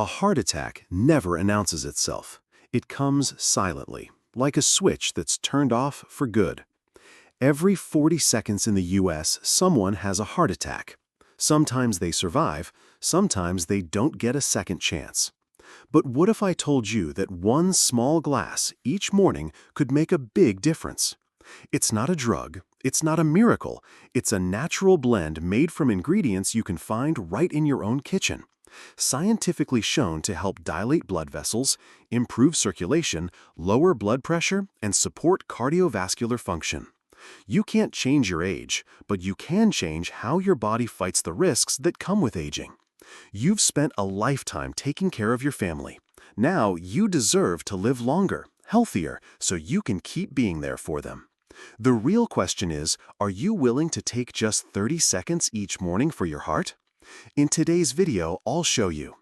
A heart attack never announces itself. It comes silently, like a switch that's turned off for good. Every 40 seconds in the US, someone has a heart attack. Sometimes they survive, sometimes they don't get a second chance. But what if I told you that one small glass each morning could make a big difference? It's not a drug, it's not a miracle, it's a natural blend made from ingredients you can find right in your own kitchen. Scientifically shown to help dilate blood vessels, improve circulation, lower blood pressure, and support cardiovascular function. You can't change your age, but you can change how your body fights the risks that come with aging. You've spent a lifetime taking care of your family. Now you deserve to live longer, healthier, so you can keep being there for them. The real question is, are you willing to take just 30 seconds each morning for your heart? In today's video, I'll show you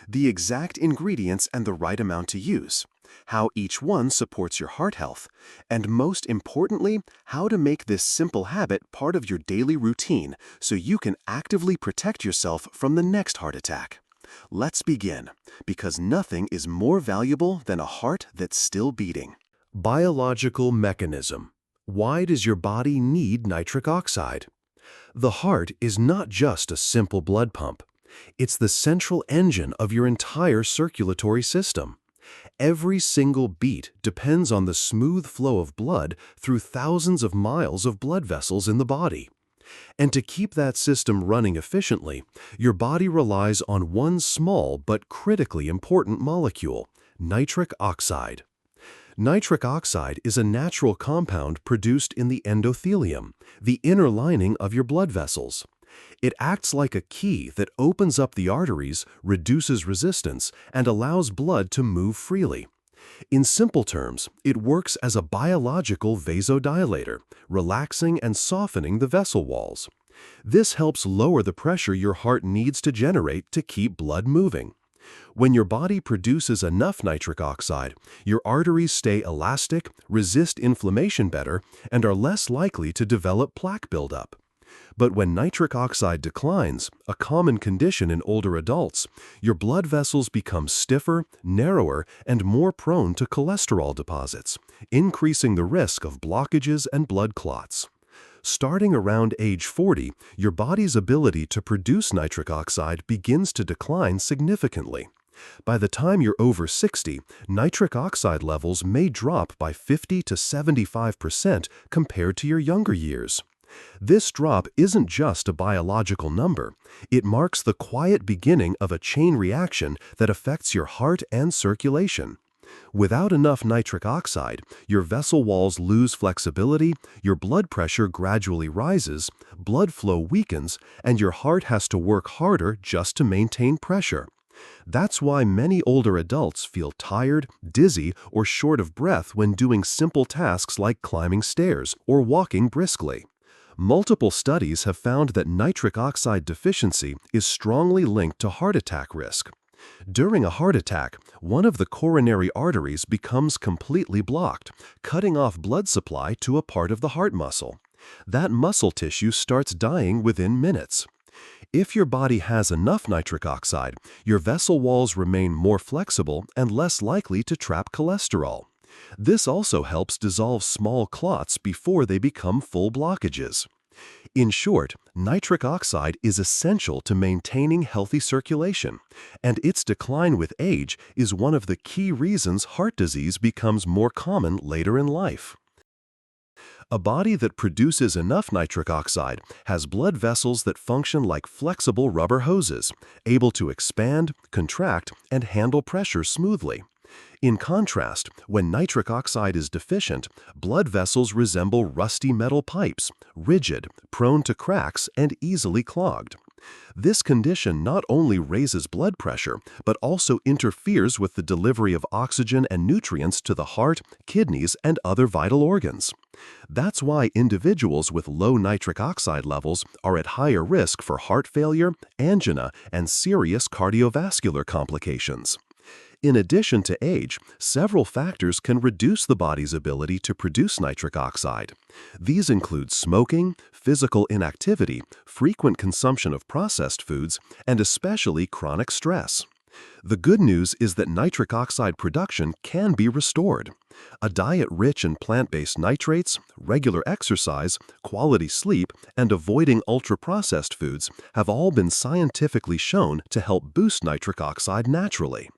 the exact ingredients and the right amount to use, how each one supports your heart health, and most importantly, how to make this simple habit part of your daily routine so you can actively protect yourself from the next heart attack. Let's begin, because nothing is more valuable than a heart that's still beating. Biological mechanism. Why does your body need nitric oxide? The heart is not just a simple blood pump. It's the central engine of your entire circulatory system. Every single beat depends on the smooth flow of blood through thousands of miles of blood vessels in the body. And to keep that system running efficiently, your body relies on one small but critically important molecule, nitric oxide. Nitric oxide is a natural compound produced in the endothelium, the inner lining of your blood vessels. It acts like a key that opens up the arteries, reduces resistance, and allows blood to move freely. In simple terms, it works as a biological vasodilator, relaxing and softening the vessel walls. This helps lower the pressure your heart needs to generate to keep blood moving. When your body produces enough nitric oxide, your arteries stay elastic, resist inflammation better, and are less likely to develop plaque buildup. But when nitric oxide declines, a common condition in older adults, your blood vessels become stiffer, narrower, and more prone to cholesterol deposits, increasing the risk of blockages and blood clots. Starting around age 40, your body's ability to produce nitric oxide begins to decline significantly. By the time you're over 60, nitric oxide levels may drop by 50 to 75% compared to your younger years. This drop isn't just a biological number. It marks the quiet beginning of a chain reaction that affects your heart and circulation. Without enough nitric oxide, your vessel walls lose flexibility, your blood pressure gradually rises, blood flow weakens, and your heart has to work harder just to maintain pressure. That's why many older adults feel tired, dizzy, or short of breath when doing simple tasks like climbing stairs or walking briskly. Multiple studies have found that nitric oxide deficiency is strongly linked to heart attack risk. During a heart attack, one of the coronary arteries becomes completely blocked, cutting off blood supply to a part of the heart muscle. That muscle tissue starts dying within minutes. If your body has enough nitric oxide, your vessel walls remain more flexible and less likely to trap cholesterol. This also helps dissolve small clots before they become full blockages. In short, nitric oxide is essential to maintaining healthy circulation, and its decline with age is one of the key reasons heart disease becomes more common later in life. A body that produces enough nitric oxide has blood vessels that function like flexible rubber hoses, able to expand, contract, and handle pressure smoothly. In contrast, when nitric oxide is deficient, blood vessels resemble rusty metal pipes, rigid, prone to cracks, and easily clogged. This condition not only raises blood pressure, but also interferes with the delivery of oxygen and nutrients to the heart, kidneys, and other vital organs. That's why individuals with low nitric oxide levels are at higher risk for heart failure, angina, and serious cardiovascular complications. In addition to age, several factors can reduce the body's ability to produce nitric oxide. These include smoking, physical inactivity, frequent consumption of processed foods, and especially chronic stress. The good news is that nitric oxide production can be restored. A diet rich in plant-based nitrates, regular exercise, quality sleep, and avoiding ultra-processed foods have all been scientifically shown to help boost nitric oxide naturally.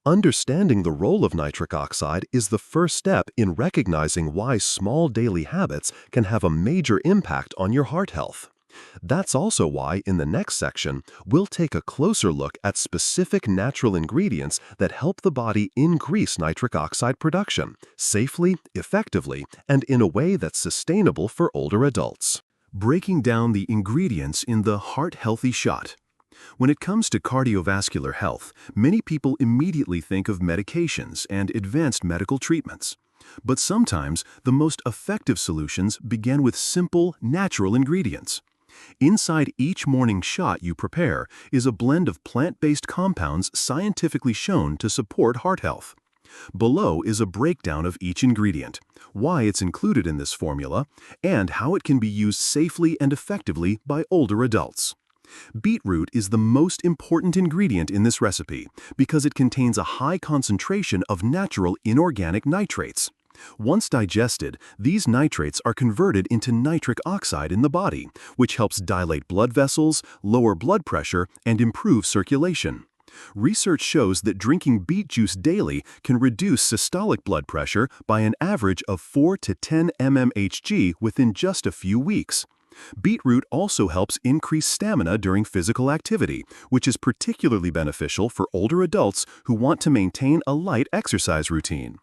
Understanding the role of nitric oxide is the first step in recognizing why small daily habits can have a major impact on your heart health. That's also why, in the next section, we'll take a closer look at specific natural ingredients that help the body increase nitric oxide production safely, effectively, and in a way that's sustainable for older adults. Breaking down the ingredients in the heart-healthy shot. When it comes to cardiovascular health, many people immediately think of medications and advanced medical treatments. But sometimes, the most effective solutions begin with simple, natural ingredients. Inside each morning shot you prepare is a blend of plant-based compounds scientifically shown to support heart health. Below is a breakdown of each ingredient, why it's included in this formula, and how it can be used safely and effectively by older adults. Beetroot is the most important ingredient in this recipe because it contains a high concentration of natural inorganic nitrates. Once digested, these nitrates are converted into nitric oxide in the body, which helps dilate blood vessels, lower blood pressure, and improve circulation. Research shows that drinking beet juice daily can reduce systolic blood pressure by an average of 4 to 10 mmHg within just a few weeks. Beetroot also helps increase stamina during physical activity, which is particularly beneficial for older adults who want to maintain a light exercise routine.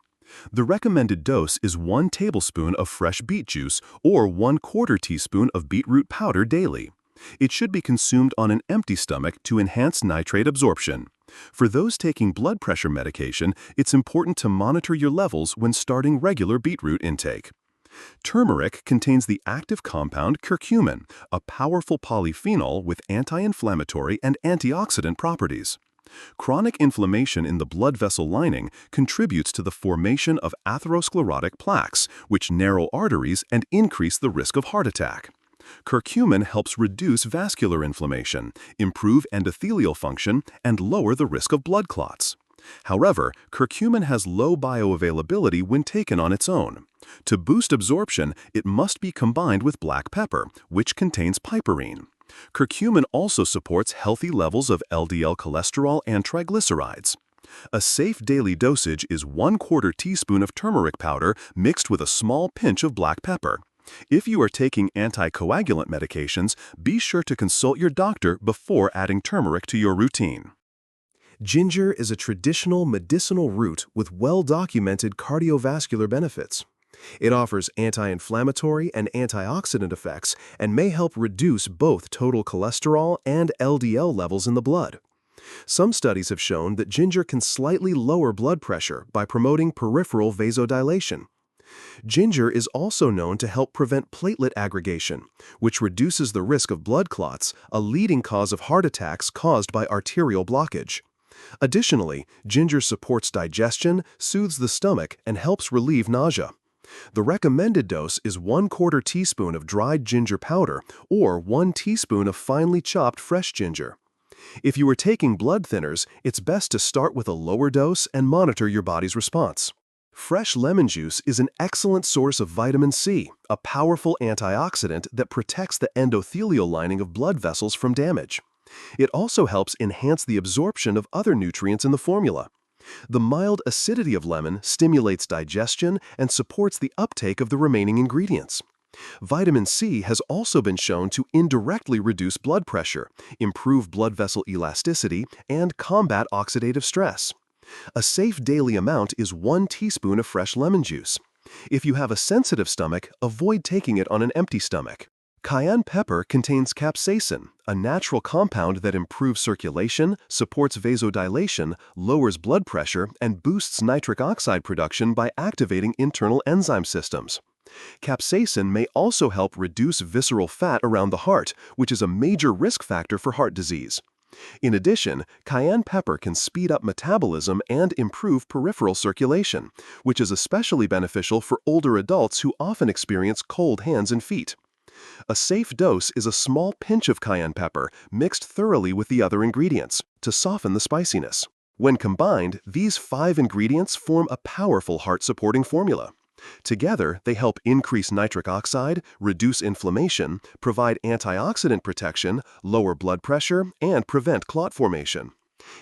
The recommended dose is 1 tablespoon of fresh beet juice or 1/4 teaspoon of beetroot powder daily. It should be consumed on an empty stomach to enhance nitrate absorption. For those taking blood pressure medication, it's important to monitor your levels when starting regular beetroot intake. Turmeric contains the active compound curcumin, a powerful polyphenol with anti-inflammatory and antioxidant properties. Chronic inflammation in the blood vessel lining contributes to the formation of atherosclerotic plaques, which narrow arteries and increase the risk of heart attack. Curcumin helps reduce vascular inflammation, improve endothelial function, and lower the risk of blood clots. However, curcumin has low bioavailability when taken on its own. To boost absorption, it must be combined with black pepper, which contains piperine. Curcumin also supports healthy levels of LDL cholesterol and triglycerides. A safe daily dosage is 1/4 teaspoon of turmeric powder mixed with a small pinch of black pepper. If you are taking anticoagulant medications, be sure to consult your doctor before adding turmeric to your routine. Ginger is a traditional medicinal root with well-documented cardiovascular benefits. It offers anti-inflammatory and antioxidant effects and may help reduce both total cholesterol and LDL levels in the blood. Some studies have shown that ginger can slightly lower blood pressure by promoting peripheral vasodilation. Ginger is also known to help prevent platelet aggregation, which reduces the risk of blood clots, a leading cause of heart attacks caused by arterial blockage. Additionally, ginger supports digestion, soothes the stomach, and helps relieve nausea. The recommended dose is 1/4 teaspoon of dried ginger powder or 1 teaspoon of finely chopped fresh ginger. If you are taking blood thinners, it's best to start with a lower dose and monitor your body's response. Fresh lemon juice is an excellent source of vitamin C, a powerful antioxidant that protects the endothelial lining of blood vessels from damage. It also helps enhance the absorption of other nutrients in the formula. The mild acidity of lemon stimulates digestion and supports the uptake of the remaining ingredients. Vitamin C has also been shown to indirectly reduce blood pressure, improve blood vessel elasticity, and combat oxidative stress. A safe daily amount is 1 teaspoon of fresh lemon juice. If you have a sensitive stomach, avoid taking it on an empty stomach. Cayenne pepper contains capsaicin, a natural compound that improves circulation, supports vasodilation, lowers blood pressure, and boosts nitric oxide production by activating internal enzyme systems. Capsaicin may also help reduce visceral fat around the heart, which is a major risk factor for heart disease. In addition, cayenne pepper can speed up metabolism and improve peripheral circulation, which is especially beneficial for older adults who often experience cold hands and feet. A safe dose is a small pinch of cayenne pepper mixed thoroughly with the other ingredients to soften the spiciness. When combined, these 5 ingredients form a powerful heart-supporting formula. Together, they help increase nitric oxide, reduce inflammation, provide antioxidant protection, lower blood pressure, and prevent clot formation.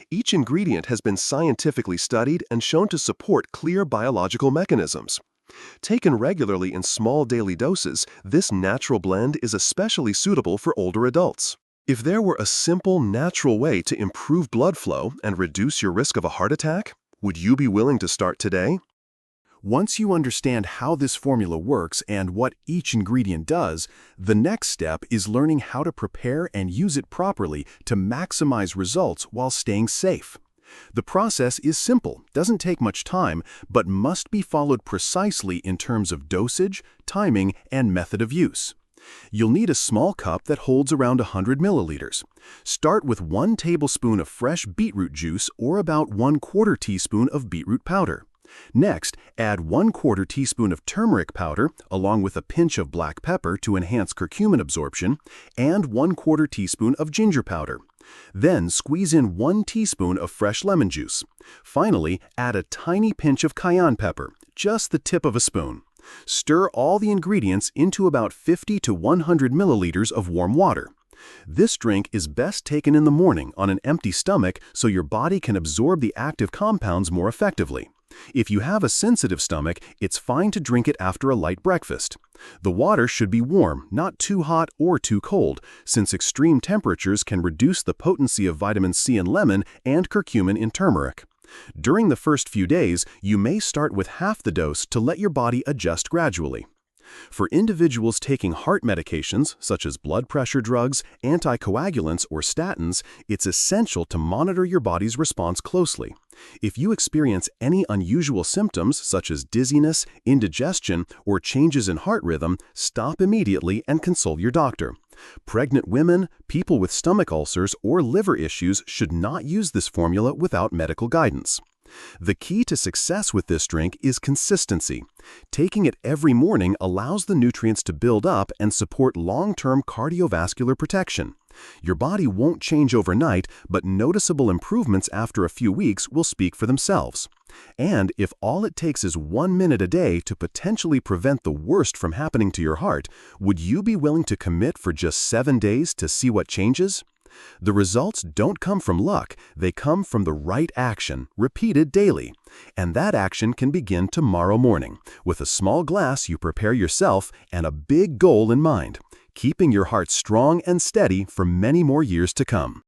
Each ingredient has been scientifically studied and shown to support clear biological mechanisms. Taken regularly in small daily doses, this natural blend is especially suitable for older adults. If there were a simple, natural way to improve blood flow and reduce your risk of a heart attack, would you be willing to start today? Once you understand how this formula works and what each ingredient does, the next step is learning how to prepare and use it properly to maximize results while staying safe. The process is simple, doesn't take much time, but must be followed precisely in terms of dosage, timing, and method of use. You'll need a small cup that holds around 100 milliliters. Start with 1 tablespoon of fresh beetroot juice or about 1/4 teaspoon of beetroot powder. Next, add 1/4 teaspoon of turmeric powder along with a pinch of black pepper to enhance curcumin absorption and 1/4 teaspoon of ginger powder. Then squeeze in 1 teaspoon of fresh lemon juice. Finally, add a tiny pinch of cayenne pepper, just the tip of a spoon. Stir all the ingredients into about 50 to 100 milliliters of warm water. This drink is best taken in the morning on an empty stomach so your body can absorb the active compounds more effectively. If you have a sensitive stomach, it's fine to drink it after a light breakfast. The water should be warm, not too hot or too cold, since extreme temperatures can reduce the potency of vitamin C in lemon and curcumin in turmeric. During the first few days, you may start with half the dose to let your body adjust gradually. For individuals taking heart medications, such as blood pressure drugs, anticoagulants, or statins, it's essential to monitor your body's response closely. If you experience any unusual symptoms, such as dizziness, indigestion, or changes in heart rhythm, stop immediately and consult your doctor. Pregnant women, people with stomach ulcers, or liver issues should not use this formula without medical guidance. The key to success with this drink is consistency. Taking it every morning allows the nutrients to build up and support long-term cardiovascular protection. Your body won't change overnight, but noticeable improvements after a few weeks will speak for themselves. And if all it takes is 1 minute a day to potentially prevent the worst from happening to your heart, would you be willing to commit for just 7 days to see what changes? The results don't come from luck, they come from the right action, repeated daily. And that action can begin tomorrow morning, with a small glass you prepare yourself and a big goal in mind, keeping your heart strong and steady for many more years to come.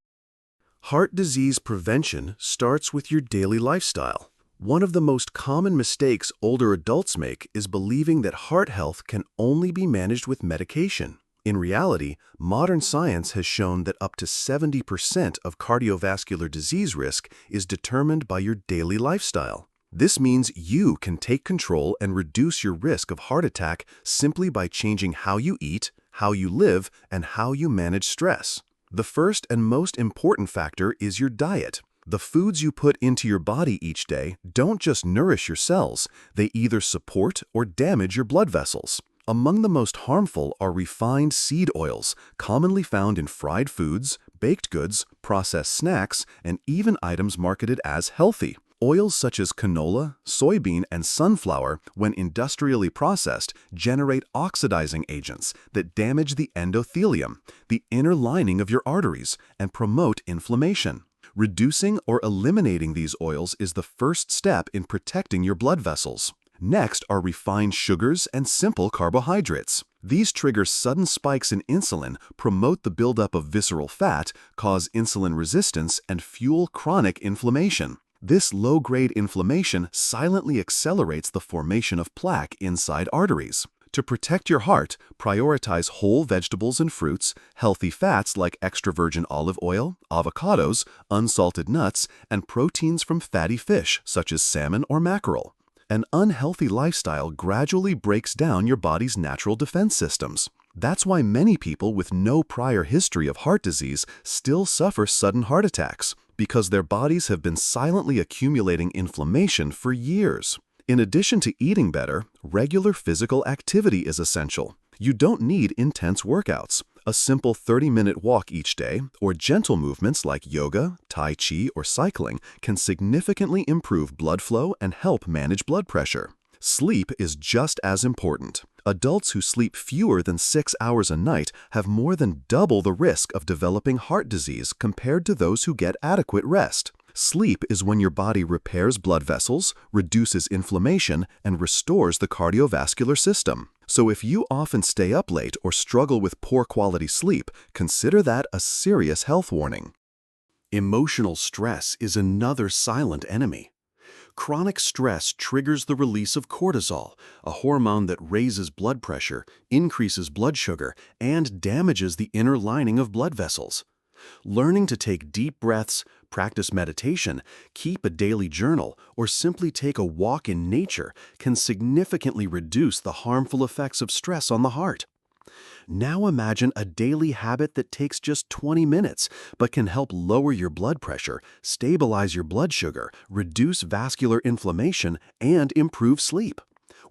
Heart disease prevention starts with your daily lifestyle. One of the most common mistakes older adults make is believing that heart health can only be managed with medication. In reality, modern science has shown that up to 70% of cardiovascular disease risk is determined by your daily lifestyle. This means you can take control and reduce your risk of heart attack simply by changing how you eat, how you live, and how you manage stress. The first and most important factor is your diet. The foods you put into your body each day don't just nourish your cells, they either support or damage your blood vessels. Among the most harmful are refined seed oils, commonly found in fried foods, baked goods, processed snacks, and even items marketed as healthy. Oils such as canola, soybean, and sunflower, when industrially processed, generate oxidizing agents that damage the endothelium, the inner lining of your arteries, and promote inflammation. Reducing or eliminating these oils is the first step in protecting your blood vessels. Next are refined sugars and simple carbohydrates. These trigger sudden spikes in insulin, promote the buildup of visceral fat, cause insulin resistance, and fuel chronic inflammation. This low-grade inflammation silently accelerates the formation of plaque inside arteries. To protect your heart, prioritize whole vegetables and fruits, healthy fats like extra virgin olive oil, avocados, unsalted nuts, and proteins from fatty fish such as salmon or mackerel. An unhealthy lifestyle gradually breaks down your body's natural defense systems. That's why many people with no prior history of heart disease still suffer sudden heart attacks, because their bodies have been silently accumulating inflammation for years. In addition to eating better, regular physical activity is essential. You don't need intense workouts. A simple 30-minute walk each day, or gentle movements like yoga, tai chi, or cycling can significantly improve blood flow and help manage blood pressure. Sleep is just as important. Adults who sleep fewer than 6 hours a night have more than double the risk of developing heart disease compared to those who get adequate rest. Sleep is when your body repairs blood vessels, reduces inflammation, and restores the cardiovascular system. So if you often stay up late or struggle with poor quality sleep, consider that a serious health warning. Emotional stress is another silent enemy. Chronic stress triggers the release of cortisol, a hormone that raises blood pressure, increases blood sugar, and damages the inner lining of blood vessels. Learning to take deep breaths, practice meditation, keep a daily journal, or simply take a walk in nature can significantly reduce the harmful effects of stress on the heart. Now imagine a daily habit that takes just 20 minutes, but can help lower your blood pressure, stabilize your blood sugar, reduce vascular inflammation, and improve sleep.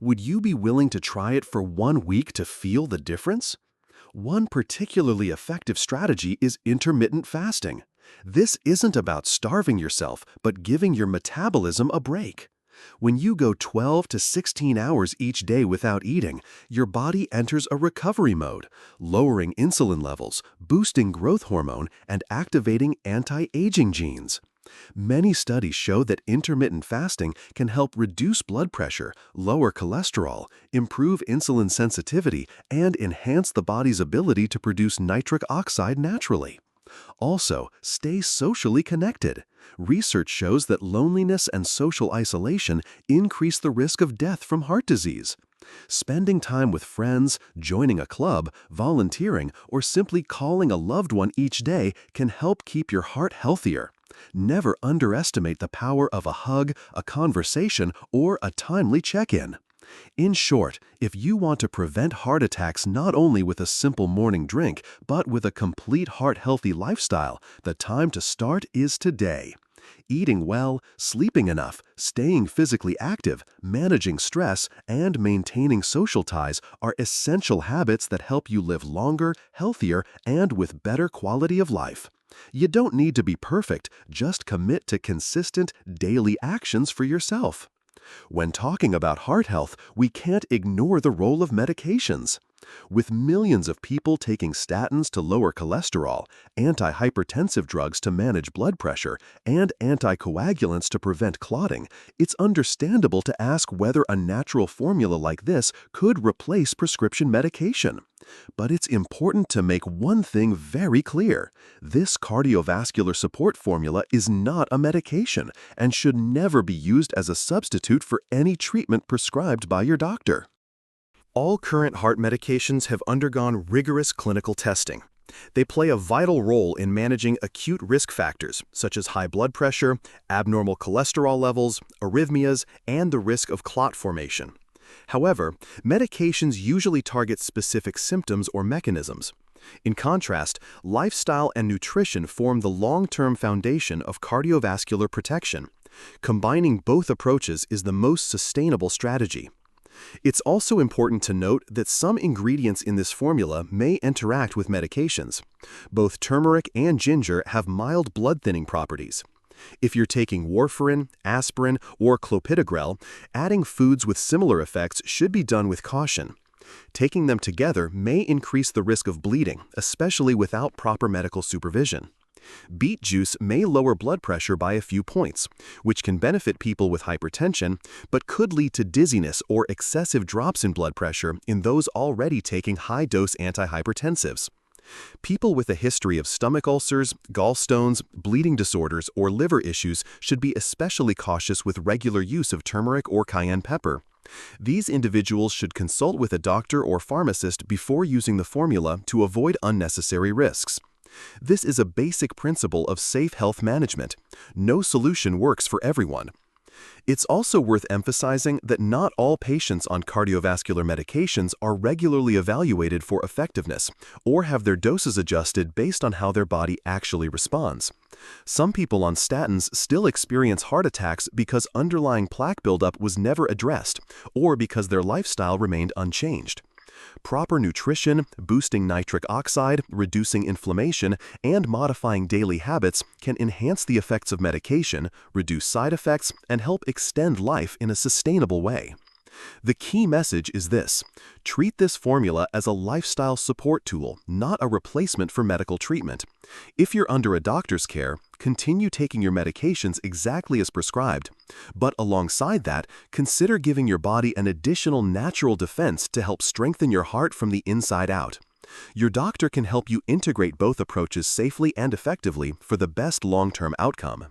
Would you be willing to try it for 1 week to feel the difference? One particularly effective strategy is intermittent fasting. This isn't about starving yourself, but giving your metabolism a break. When you go 12 to 16 hours each day without eating, your body enters a recovery mode, lowering insulin levels, boosting growth hormone, and activating anti-aging genes. Many studies show that intermittent fasting can help reduce blood pressure, lower cholesterol, improve insulin sensitivity, and enhance the body's ability to produce nitric oxide naturally. Also, stay socially connected. Research shows that loneliness and social isolation increase the risk of death from heart disease. Spending time with friends, joining a club, volunteering, or simply calling a loved one each day can help keep your heart healthier. Never underestimate the power of a hug, a conversation, or a timely check-in. In short, if you want to prevent heart attacks not only with a simple morning drink, but with a complete heart-healthy lifestyle, the time to start is today. Eating well, sleeping enough, staying physically active, managing stress, and maintaining social ties are essential habits that help you live longer, healthier, and with better quality of life. You don't need to be perfect, just commit to consistent, daily actions for yourself. When talking about heart health, we can't ignore the role of medications. With millions of people taking statins to lower cholesterol, antihypertensive drugs to manage blood pressure, and anticoagulants to prevent clotting, it's understandable to ask whether a natural formula like this could replace prescription medication. But it's important to make one thing very clear. This cardiovascular support formula is not a medication and should never be used as a substitute for any treatment prescribed by your doctor. All current heart medications have undergone rigorous clinical testing. They play a vital role in managing acute risk factors such as high blood pressure, abnormal cholesterol levels, arrhythmias, and the risk of clot formation. However, medications usually target specific symptoms or mechanisms. In contrast, lifestyle and nutrition form the long-term foundation of cardiovascular protection. Combining both approaches is the most sustainable strategy. It's also important to note that some ingredients in this formula may interact with medications. Both turmeric and ginger have mild blood-thinning properties. If you're taking warfarin, aspirin, or clopidogrel, adding foods with similar effects should be done with caution. Taking them together may increase the risk of bleeding, especially without proper medical supervision. Beet juice may lower blood pressure by a few points, which can benefit people with hypertension, but could lead to dizziness or excessive drops in blood pressure in those already taking high-dose antihypertensives. People with a history of stomach ulcers, gallstones, bleeding disorders, or liver issues should be especially cautious with regular use of turmeric or cayenne pepper. These individuals should consult with a doctor or pharmacist before using the formula to avoid unnecessary risks. This is a basic principle of safe health management. No solution works for everyone. It's also worth emphasizing that not all patients on cardiovascular medications are regularly evaluated for effectiveness or have their doses adjusted based on how their body actually responds. Some people on statins still experience heart attacks because underlying plaque buildup was never addressed or because their lifestyle remained unchanged. Proper nutrition, boosting nitric oxide, reducing inflammation, and modifying daily habits can enhance the effects of medication, reduce side effects, and help extend life in a sustainable way. The key message is this: treat this formula as a lifestyle support tool, not a replacement for medical treatment. If you're under a doctor's care, continue taking your medications exactly as prescribed. But alongside that, consider giving your body an additional natural defense to help strengthen your heart from the inside out. Your doctor can help you integrate both approaches safely and effectively for the best long-term outcome.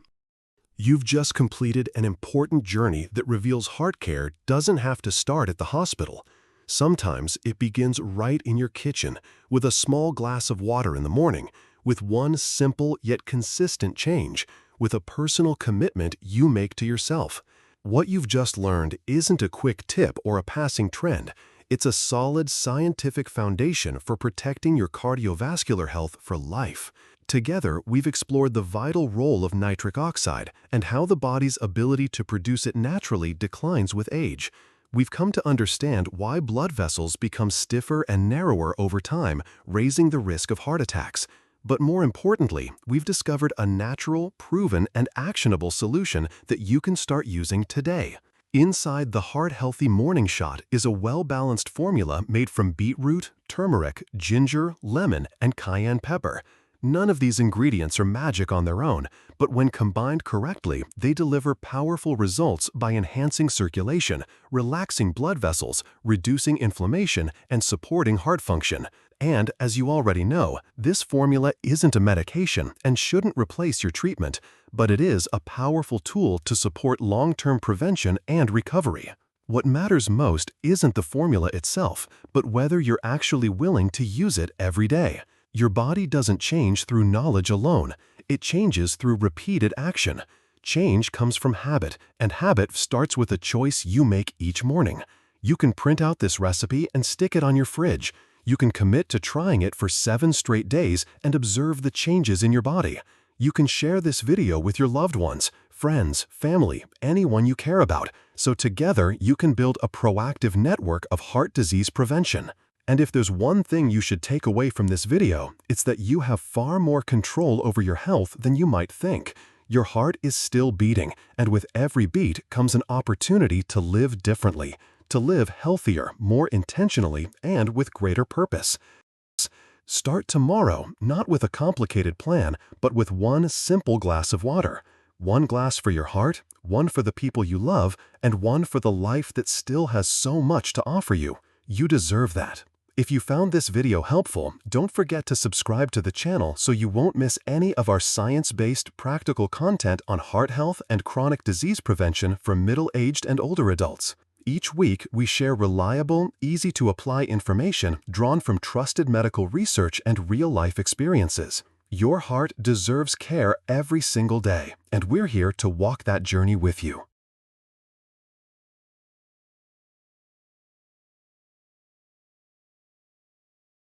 You've just completed an important journey that reveals heart care doesn't have to start at the hospital. Sometimes it begins right in your kitchen, with a small glass of water in the morning, with one simple yet consistent change, with a personal commitment you make to yourself. What you've just learned isn't a quick tip or a passing trend. It's a solid scientific foundation for protecting your cardiovascular health for life. Together, we've explored the vital role of nitric oxide and how the body's ability to produce it naturally declines with age. We've come to understand why blood vessels become stiffer and narrower over time, raising the risk of heart attacks. But more importantly, we've discovered a natural, proven, and actionable solution that you can start using today. Inside the Heart Healthy Morning Shot is a well-balanced formula made from beetroot, turmeric, ginger, lemon, and cayenne pepper. None of these ingredients are magic on their own, but when combined correctly, they deliver powerful results by enhancing circulation, relaxing blood vessels, reducing inflammation, and supporting heart function. And, as you already know, this formula isn't a medication and shouldn't replace your treatment, but it is a powerful tool to support long-term prevention and recovery. What matters most isn't the formula itself, but whether you're actually willing to use it every day. Your body doesn't change through knowledge alone. It changes through repeated action. Change comes from habit, and habit starts with a choice you make each morning. You can print out this recipe and stick it on your fridge. You can commit to trying it for 7 straight days and observe the changes in your body. You can share this video with your loved ones, friends, family, anyone you care about, so together you can build a proactive network of heart disease prevention. And if there's one thing you should take away from this video, it's that you have far more control over your health than you might think. Your heart is still beating, and with every beat comes an opportunity to live differently, to live healthier, more intentionally, and with greater purpose. Start tomorrow, not with a complicated plan, but with one simple glass of water. One glass for your heart, one for the people you love, and one for the life that still has so much to offer you. You deserve that. If you found this video helpful, don't forget to subscribe to the channel so you won't miss any of our science-based practical content on heart health and chronic disease prevention for middle-aged and older adults. Each week, we share reliable, easy-to-apply information drawn from trusted medical research and real-life experiences. Your heart deserves care every single day, and we're here to walk that journey with you.